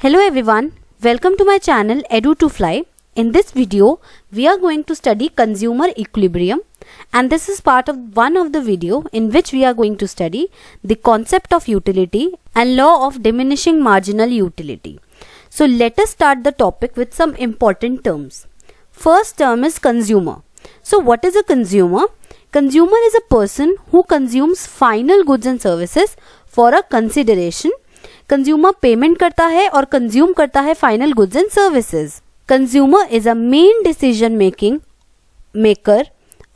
Hello everyone, welcome to my channel Edu2Fly. In this video, we are going to study consumer equilibrium, and this is part of one of the video in which we are going to study the concept of utility and law of diminishing marginal utility. So let us start the topic with some important terms. First term is consumer. So what is a consumer? Consumer is a person who consumes final goods and services for a consideration. Consumer payment करता है और consume करता है final goods and services. Consumer is a main decision maker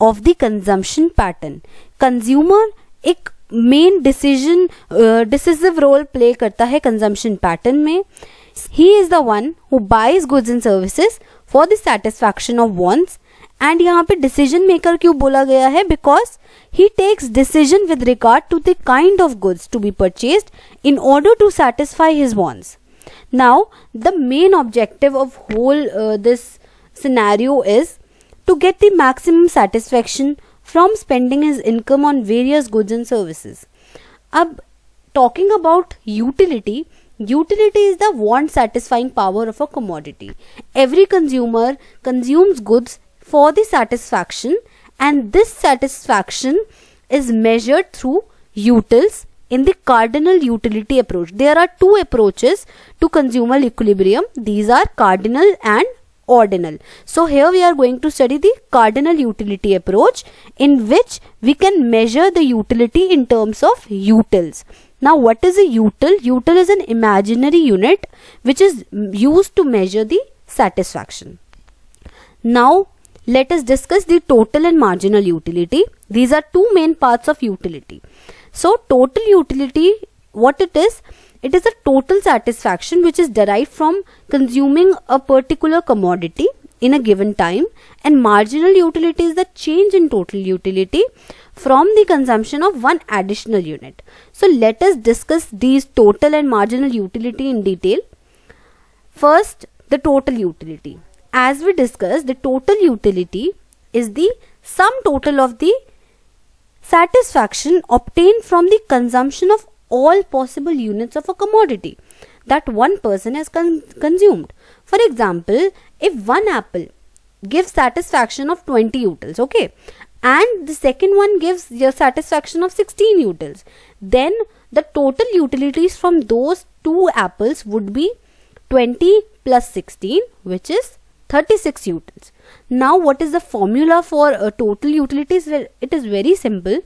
of the consumption pattern. Consumer एक main decisive role play करता है consumption pattern में. He is the one who buys goods and services for the satisfaction of wants. And यहाँ पे decision maker क्यों बोला गया है? Because he takes decision with regard to the kind of goods to be purchased in order to satisfy his wants. Now, the main objective of whole this scenario is to get the maximum satisfaction from spending his income on various goods and services. Ab talking about utility, utility is the want satisfying power of a commodity. Every consumer consumes goods for the satisfaction, and this satisfaction is measured through utils in the cardinal utility approach. There are two approaches to consumer equilibrium. These are cardinal and ordinal. So here we are going to study the cardinal utility approach, in which we can measure the utility in terms of utils. Now what is a util? Util is an imaginary unit which is used to measure the satisfaction. Now let us discuss the total and marginal utility. These are two main parts of utility. So total utility, what it is? It is a total satisfaction which is derived from consuming a particular commodity in a given time, and marginal utility is the change in total utility from the consumption of one additional unit. So let us discuss these total and marginal utility in detail. First, the total utility. As we discussed, the total utility is the sum total of the satisfaction obtained from the consumption of all possible units of a commodity that one person has consumed. For example, if one apple gives satisfaction of 20 utils, okay, and the second one gives your satisfaction of 16 utils, then the total utilities from those two apples would be 20 plus 16, which is 36 utils. Now what is the formula for total utilities? It is very simple.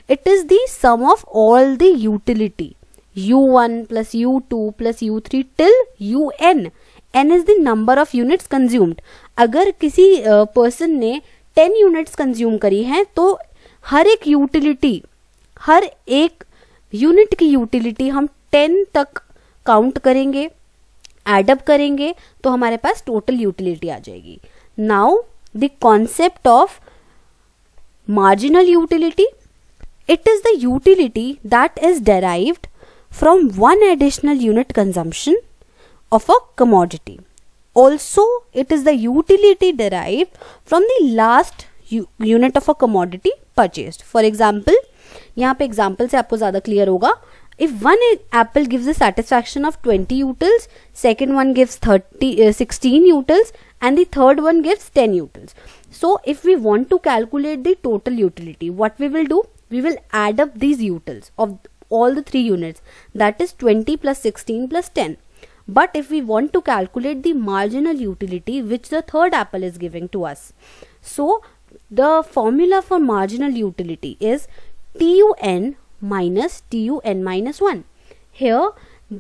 It is the sum of all the utility, u1 plus u2 plus u3 till un. n is the number of units consumed. अगर किसी person ने 10 units consume करी हैं, तो हर एक utility, हर एक unit की utility हम 10 तक count करेंगे, एडअप करेंगे, तो हमारे पास टोटल यूटिलिटी आ जाएगी. Now the concept of marginal utility. It is the utility that is derived from one additional unit consumption of a commodity. Also it is the utility derived from the last unit of a commodity purchased. For example, यहाँ पे example से आपको ज्यादा clear होगा. If one apple gives a satisfaction of 20 utils, second one gives 16 utils, and the third one gives 10 utils. So if we want to calculate the total utility, what we will do? We will add up these utils of all the three units, that is 20 plus 16 plus 10. But if we want to calculate the marginal utility which the third apple is giving to us, so the formula for marginal utility is TUN minus TUN minus 1. Here,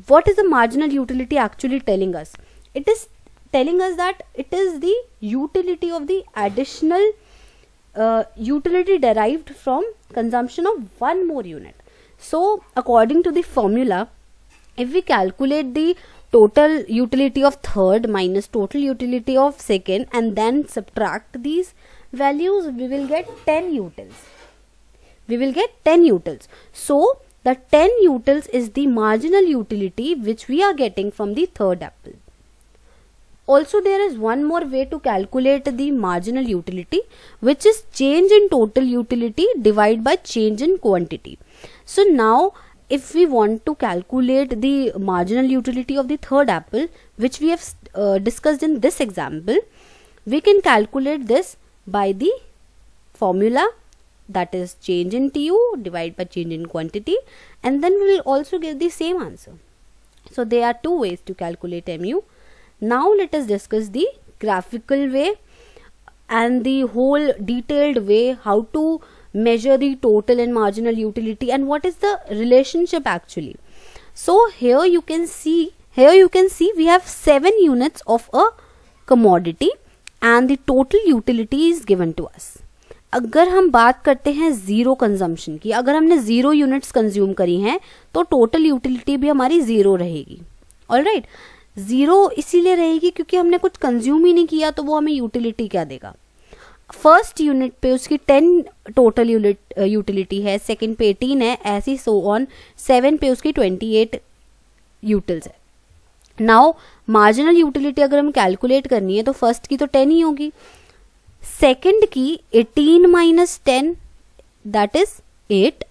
what is the marginal utility actually telling us? It is telling us that it is the utility of the additional utility derived from consumption of one more unit. So, according to the formula, if we calculate the total utility of third minus total utility of second and then subtract these values, we will get 10 utils. We will get 10 utils. So the 10 utils is the marginal utility which we are getting from the third apple. Also, there is one more way to calculate the marginal utility, which is change in total utility divided by change in quantity. So now if we want to calculate the marginal utility of the third apple, which we have discussed in this example, we can calculate this by the formula, that is change in TU divided by change in quantity, and then we will also get the same answer. So there are two ways to calculate MU. Now let us discuss the graphical way and the whole detailed way how to measure the total and marginal utility and what is the relationship actually. So here you can see we have 7 units of a commodity and the total utility is given to us. अगर हम बात करते हैं zero consumption की, अगर हमने 0 units consume करी हैं तो टोटल यूटिलिटी भी हमारी 0 रहेगी. ऑलराइट, 0 इसीलिए रहेगी क्योंकि हमने कुछ कंज्यूम ही नहीं किया, तो वो हमें यूटिलिटी क्या देगा. फर्स्ट यूनिट पे उसकी 10 टोटल यूटिलिटी है, सेकंड पे 18 है, ऐसी सो ऑन. 7 पे उसकी 28 यूटिल्स है. नाउ मार्जिनल यूटिलिटी अगर हम कैलकुलेट करनी है तो फर्स्ट की तो 10 ही होगी, सेकंड की 18 minus 10 that is 8,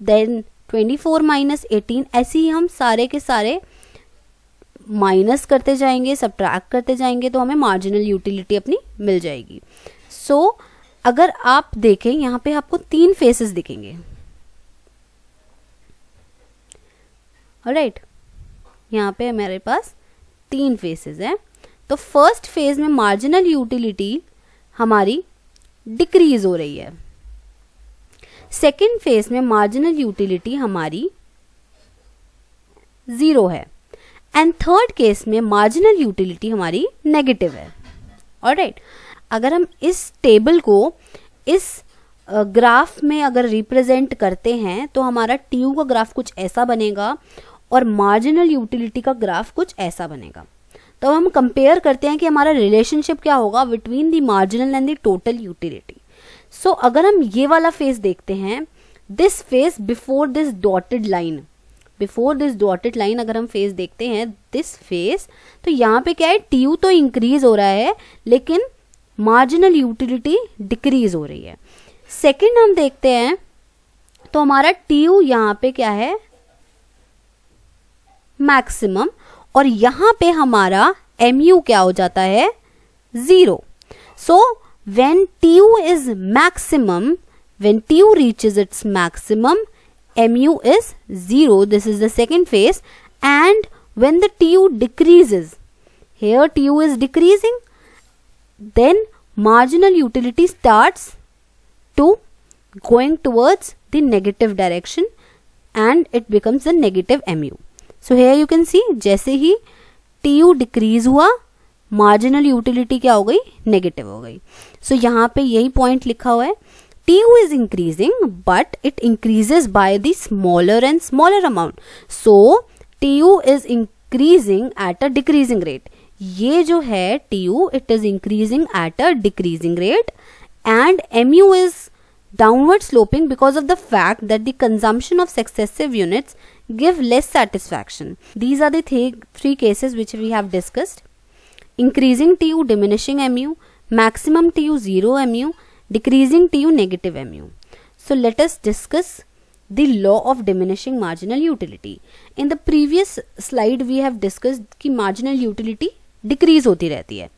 then 24 minus 18, ऐसे ही हम सारे के सारे माइनस करते जाएंगे, सब्ट्रैक्ट करते जाएंगे, तो हमें मार्जिनल यूटिलिटी अपनी मिल जाएगी. सो अगर आप देखें यहाँ पे आपको 3 फेसेस दिखेंगे. ऑलराइट, यहाँ पे हमारे पास 3 फेसेस हैं. तो फर्स्ट फेज में मार्जिनल यूटिलिटी हमारी डिक्रीज हो रही है, सेकेंड फेज में मार्जिनल यूटिलिटी हमारी 0 है, एंड थर्ड केस में मार्जिनल यूटिलिटी हमारी नेगेटिव है. ऑलराइट, अगर हम इस टेबल को इस ग्राफ में अगर रिप्रेजेंट करते हैं तो हमारा TU का ग्राफ कुछ ऐसा बनेगा और मार्जिनल यूटिलिटी का ग्राफ कुछ ऐसा बनेगा. तो हम कंपेयर करते हैं कि हमारा रिलेशनशिप क्या होगा between the marginal and the total utility. So अगर हम ये वाला फेज देखते हैं, this phase before this dotted line, अगर हम फेज देखते हैं दिस फेज, तो यहाँ पे क्या है, TU तो इंक्रीज हो रहा है लेकिन मार्जिनल यूटिलिटी डिक्रीज हो रही है. सेकंड हम देखते हैं तो हमारा TU यहाँ पे क्या है, मैक्सिमम, और यहां पे हमारा MU क्या हो जाता है, 0. सो when TU is maximum, when TU reaches its maximum, MU is 0. This is the second phase. And when the TU decreases, here TU is decreasing, then marginal utility starts to going towards the negative direction and it becomes a negative MU. So here you can see, जैसे ही TU decrease हुआ, marginal utility क्या हो गई, negative हो गई. सो यहाँ पे यही पॉइंट लिखा हुआ है, TU is increasing but it increases by the smaller and smaller amount. So TU is increasing at a decreasing rate. ये जो है TU, it is increasing at a decreasing rate and MU is downward sloping because of the fact that the consumption of successive units give less satisfaction. These are the three cases which we have discussed. Increasing TU, diminishing MU, maximum TU 0 MU, decreasing TU negative MU. So let us discuss the law of diminishing marginal utility. In the previous slide we have discussed कि marginal utility decrease होती रहती है.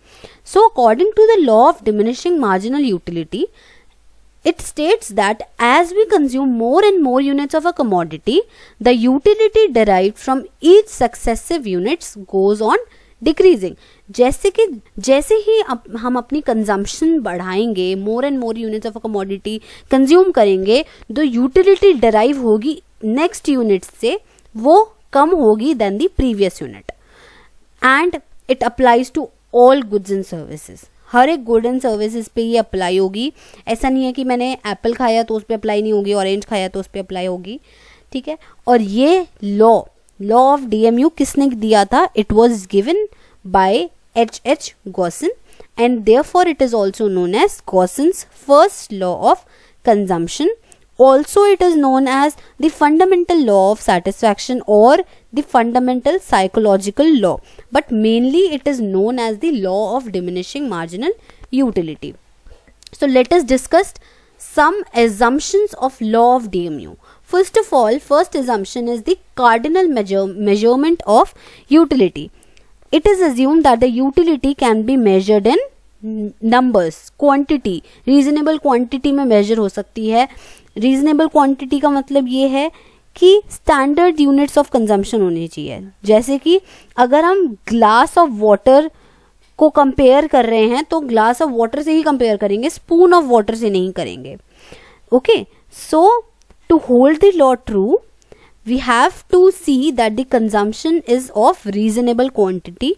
So according to the law of diminishing marginal utility, it states that as we consume more and more units of a commodity, the utility derived from each successive units goes on decreasing. जैसे ही हम अपनी consumption बढ़ाएंगे, more and more units of a commodity consume करेंगे, जो utility derive होगी next unit से वो कम होगी then the previous unit. And it applies to all goods and services. हर एक गुड एंड सर्विसेज पे ये अप्लाई होगी. ऐसा नहीं है कि मैंने एप्पल खाया तो उस पर अप्लाई नहीं होगी, ऑरेंज खाया तो उस पर अप्लाई होगी. ठीक है, और ये लॉ ऑफ DMU किसने दिया था, it was given by H.H. Gossin and therefore it is also known as Gossin's first law of consumption. Also it is known as the fundamental law of satisfaction or the fundamental psychological law, but mainly it is known as the law of diminishing marginal utility. So let us discuss some assumptions of law of DMU. First of all, first assumption is the cardinal measurement of utility. It is assumed that the utility can be measured in numbers, quantity. reasonable quantity में measure हो सकती है. reasonable quantity का मतलब ये है कि standard units of consumption होनी चाहिए. जैसे कि अगर हम glass of water को कंपेयर कर रहे हैं तो ग्लास ऑफ वाटर से ही कंपेयर करेंगे, स्पून ऑफ वाटर से नहीं करेंगे. Okay, so to hold the law true we have to see that the consumption is of reasonable quantity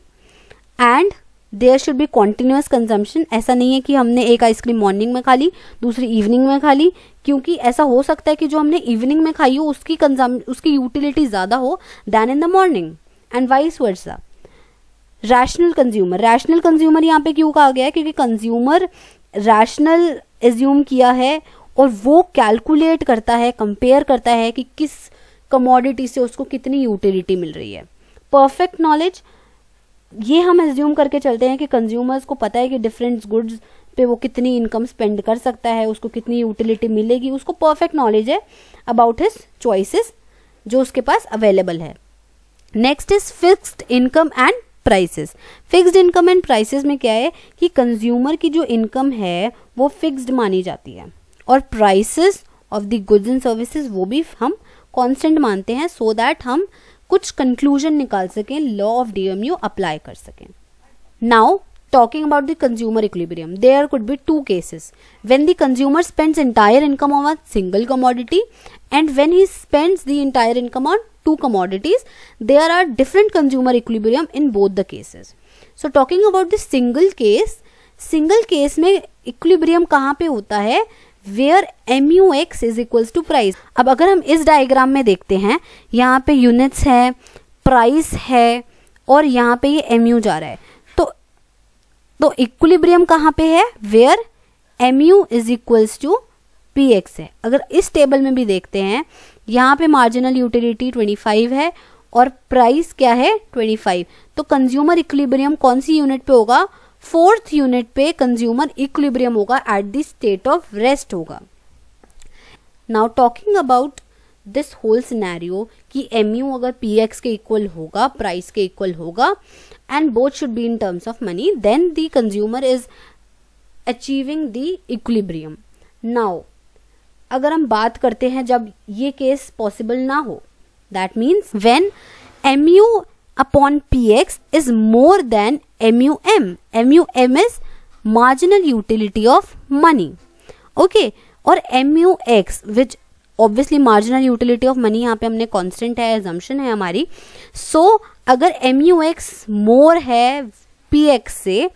and there should be continuous consumption. ऐसा नहीं है कि हमने एक आइसक्रीम मॉर्निंग में खा ली, दूसरी इवनिंग में खा ली, क्योंकि ऐसा हो सकता है कि जो हमने इवनिंग में खाई हो उसकी यूटिलिटी ज्यादा हो then in the morning and vice versa. Rational consumer यहाँ पे क्यों कहा गया है? क्योंकि कंज्यूमर रैशनल एज्यूम किया है और वो कैलकुलेट करता है, कंपेयर करता है कि किस कमोडिटी से उसको कितनी यूटिलिटी मिल रही है. परफेक्ट नॉलेज, ये हम एज्यूम करके चलते हैं कि कंज्यूमर्स को पता है कि डिफरेंट गुड्स पे वो कितनी इनकम स्पेंड कर सकता है, उसको कितनी यूटिलिटी मिलेगी, उसको परफेक्ट नॉलेज है अबाउट हिज चॉइसेस जो उसके पास अवेलेबल है. Next is fixed income and prices. Fixed income and prices में क्या है कि कंज्यूमर की जो इनकम है वो फिक्स्ड मानी जाती है और prices of the goods and services वो भी हम कांस्टेंट मानते हैं, सो दैट हम कुछ कंक्लूजन निकाल सकें, लॉ ऑफ डीएमयू अप्लाई कर सकें. Now talking about the consumer equilibrium, there could be two cases: when the consumer spends entire income on a single commodity and when he spends the entire income on two commodities. There are different consumer equilibrium in both the cases. So talking about the single case में equilibrium कहाँ पे होता है? where MUX is equals to price. अब अगर हम इस diagram में देखते हैं, यहाँ पे यूनिट्स है, प्राइस है और यहाँ पे ये MU जा रहा है, तो इक्विलिब्रियम कहाँ पे है? Where MU is equals to PX है. अगर इस टेबल में भी देखते हैं, यहाँ पे मार्जिनल यूटिलिटी 25 है और प्राइस क्या है? 25. तो कंज्यूमर इक्विलिब्रियम कौन सी यूनिट पे होगा? 4th यूनिट पे कंज्यूमर इक्विलिब्रियम होगा, at the state of rest होगा. Now talking about this whole scenario कि MU अगर PX के इक्वल होगा, प्राइस के इक्वल होगा and both should be in terms of money, then the consumer is achieving the equilibrium. Now अगर हम बात करते हैं जब ये केस पॉसिबल ना हो, that means when MU upon PX is more than MUM. MUM is marginal utility of money. Okay, और MUX which obviously marginal utility of money यहाँ पे हमने constant है, assumption है हमारी. So अगर MUX मोर है PX से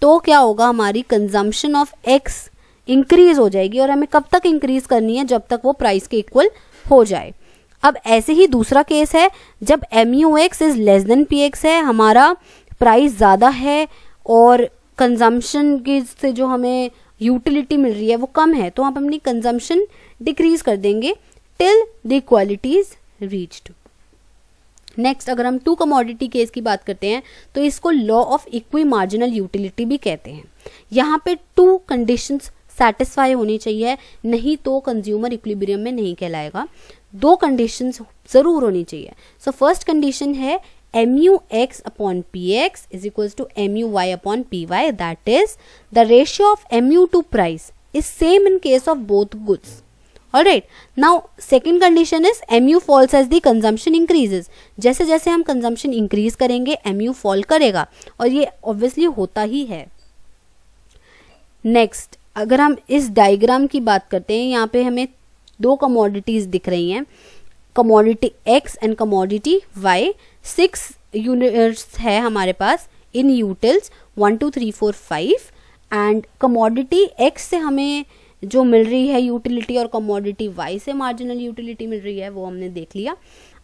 तो क्या होगा? हमारी कंजम्पशन ऑफ X इंक्रीज हो जाएगी और हमें कब तक इंक्रीज करनी है? जब तक वो प्राइस के इक्वल हो जाए. अब ऐसे ही दूसरा केस है जब MUX is less than PX है, हमारा प्राइस ज़्यादा है और कंजम्पशन की से जो हमें यूटिलिटी मिल रही है वो कम है, तो आप अपनी कंजम्पशन डिक्रीज कर देंगे till the equality is reached. Next अगर हम टू कमोडिटी केस की बात करते हैं तो इसको law of equi marginal utility भी कहते हैं. यहाँ पे टू कंडीशंस सेटिस्फाई होनी चाहिए, नहीं तो कंज्यूमर इक्विलिब्रियम में नहीं कहलाएगा. दो कंडीशंस जरूर होनी चाहिए. सो फर्स्ट कंडीशन है MUX upon PX is equals to MUY upon PY, that is the ratio of MU to price is same in case of both goods. Alright, now second condition is MU falls as the consumption increases. जैसे जैसे हम consumption increase करेंगे MU fall करेगा और ये obviously होता ही है. Next, अगर हम इस डायग्राम की बात करते हैं, यहाँ पे हमें दो commodities दिख रही हैं, commodity X and commodity Y. 6 units है हमारे पास इन यूटिल्स 1 2 3 4 5 एंड कमोडिटी X से हमें जो मिल रही है यूटिलिटी और कमोडिटी Y से मार्जिनल यूटिलिटी मिल रही है वो हमने देख लिया.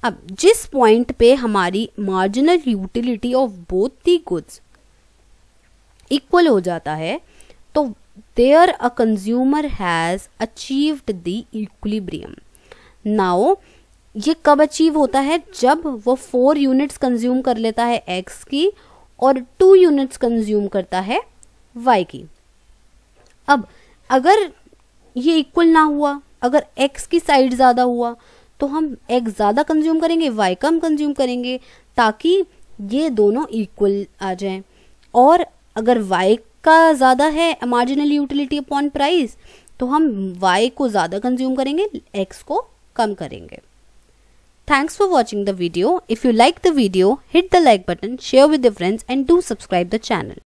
अब जिस पॉइंट पे हमारी marginal utility of both the goods equal हो जाता है तो there a consumer has achieved the equilibrium. Now ये कब अचीव होता है? जब वो 4 यूनिट्स कंज्यूम कर लेता है X की और 2 यूनिट्स कंज्यूम करता है Y की. अब अगर ये इक्वल ना हुआ, अगर X की साइड ज्यादा हुआ तो हम x ज़्यादा कंज्यूम करेंगे, y कम कंज्यूम करेंगे, ताकि ये दोनों इक्वल आ जाएं। और अगर y का ज़्यादा है मार्जिनल यूटिलिटी अपॉन प्राइस, तो हम y को ज़्यादा कंज्यूम करेंगे, x को कम करेंगे। Thanks for watching the video. If you like the video, hit the like button, share with your friends and do subscribe the channel.